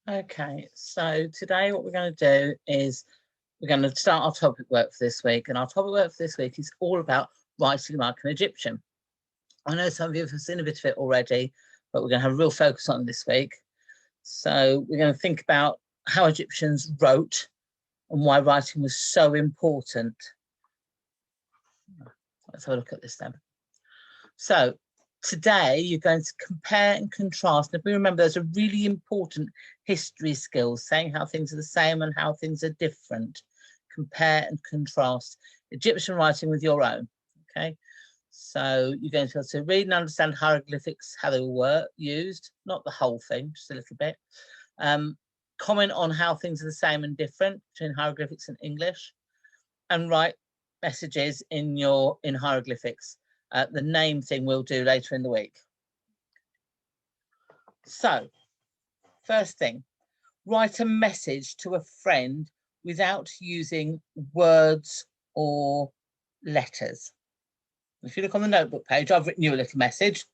Okay, so today what we're going to do is we're going to start our topic work for this week. And our topic work for this week is all about writing like an Egyptian. I know some of you have seen a bit of it already, but we're going to have a real focus on this week. So we're going to think about how Egyptians wrote and why writing was so important. Let's have a look at this then. So today you're going to compare and contrast. And if we remember, there's a really important history skills, saying how things are the same and how things are different. Compare and contrast Egyptian writing with your own. Okay, so you're going to be able to read and understand hieroglyphics, how they were used, not the whole thing, just a little bit. Comment on how things are the same and different between hieroglyphics and English, and write messages in hieroglyphics. The name thing we'll do later in the week. So, first thing, write a message to a friend without using words or letters. If you look on the notebook page, I've written you a little message.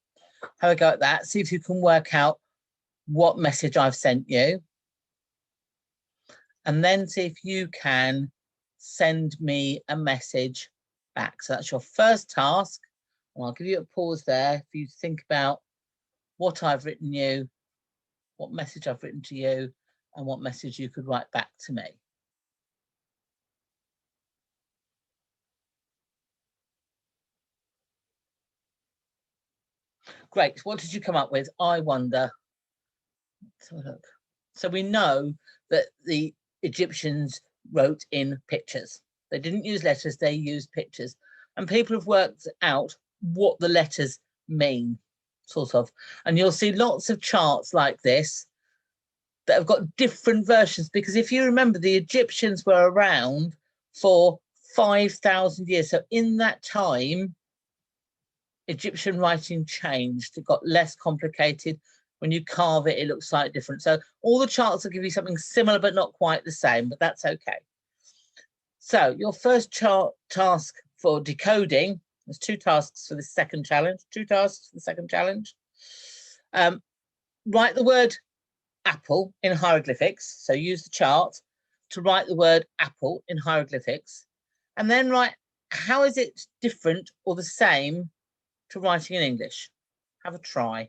Have a go at that. See if you can work out what message I've sent you. And then see if you can send me a message back. So that's your first task. And I'll give you a pause there for you to think about what I've written you, what message I've written to you, and what message you could write back to me. Great. What did you come up with? I wonder. Let's have a look. So we know that the Egyptians wrote in pictures. They didn't use letters, they used pictures. And people have worked out what the letters mean, sort of. And you'll see lots of charts like this that have got different versions, because if you remember, the Egyptians were around for 5,000 years. So in that time, Egyptian writing changed. It got less complicated. When you carve it, it looks slightly different. So all the charts will give you something similar, but not quite the same, but that's okay. So your first task for decoding, there's 2 tasks for the second challenge, 2 tasks for the second challenge. Write the word apple in hieroglyphics. So use the chart to write the word apple in hieroglyphics, and then write how is it different or the same to writing in English. Have a try.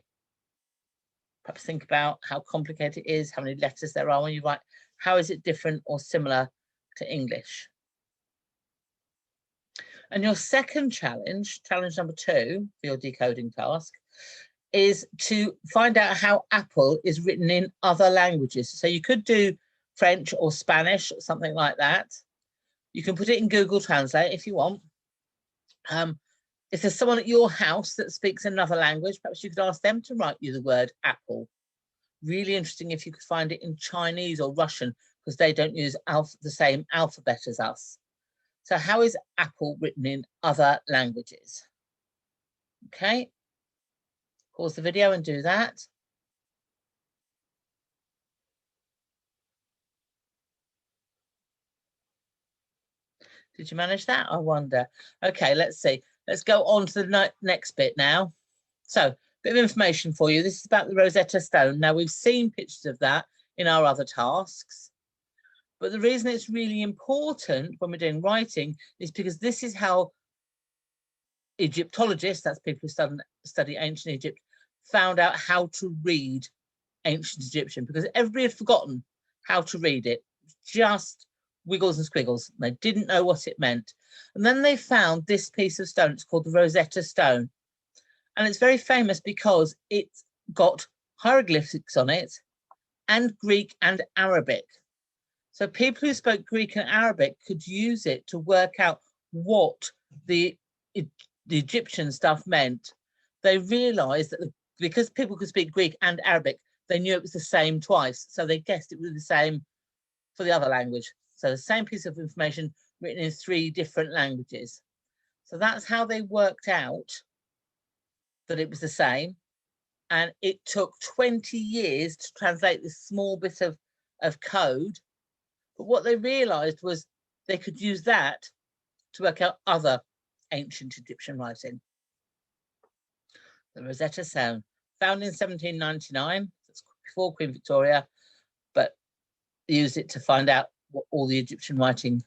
Perhaps think about how complicated it is, how many letters there are when you write. How is it different or similar to English? And your second challenge, challenge number 2 for your decoding task, is to find out how apple is written in other languages. So you could do French or Spanish or something like that. You can put it in Google Translate if you want. If there's someone at your house that speaks another language, perhaps you could ask them to write you the word apple. Really interesting if you could find it in Chinese or Russian, because they don't use the same alphabet as us. So how is apple written in other languages? Okay. Pause the video and do that. Did you manage that? I wonder. Okay, let's see. Let's go on to the next bit now. So, bit of information for you. This is about the Rosetta Stone. Now, we've seen pictures of that in our other tasks. But the reason it's really important when we're doing writing is because this is how Egyptologists, that's people who study ancient Egypt, found out how to read ancient Egyptian, because everybody had forgotten how to read it. Just wiggles and squiggles. They didn't know what it meant. And then they found this piece of stone. It's called the Rosetta Stone. And it's very famous because it's got hieroglyphics on it and Greek and Arabic. So people who spoke Greek and Arabic could use it to work out what the Egyptian stuff meant. They realized that because people could speak Greek and Arabic, they knew it was the same twice. So they guessed it was the same for the other language. So the same piece of information written in 3 different languages. So that's how they worked out that it was the same. And it took 20 years to translate this small bit of code. But what they realized was they could use that to work out other ancient Egyptian writing. The Rosetta Stone, found in 1799, that's before Queen Victoria, but used it to find out what all the Egyptian writing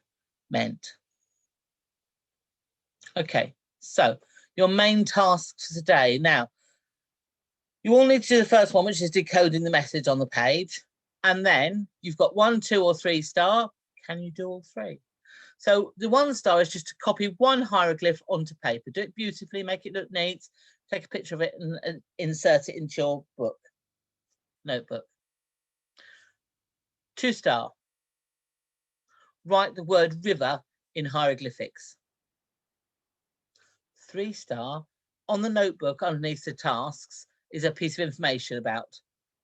meant. Okay, so your main tasks for today. Now, you all need to do the first one, which is decoding the message on the page. And then you've got 1, 2, or 3 star. Can you do all 3? So the 1 star is just to copy one hieroglyph onto paper. Do it beautifully, make it look neat, take a picture of it and insert it into your book, notebook. 2 star, write the word river in hieroglyphics. 3 star, on the notebook underneath the tasks is a piece of information about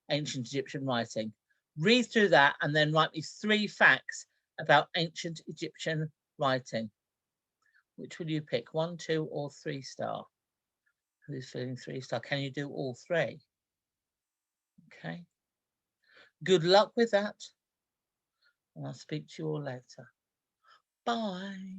ancient Egyptian writing. Read through that and then write me 3 facts about ancient Egyptian writing. Which will you pick, 1, 2, or 3 star? Who's feeling 3 star? Can you do all 3? Okay. Good luck with that. And I'll speak to you all later. Bye.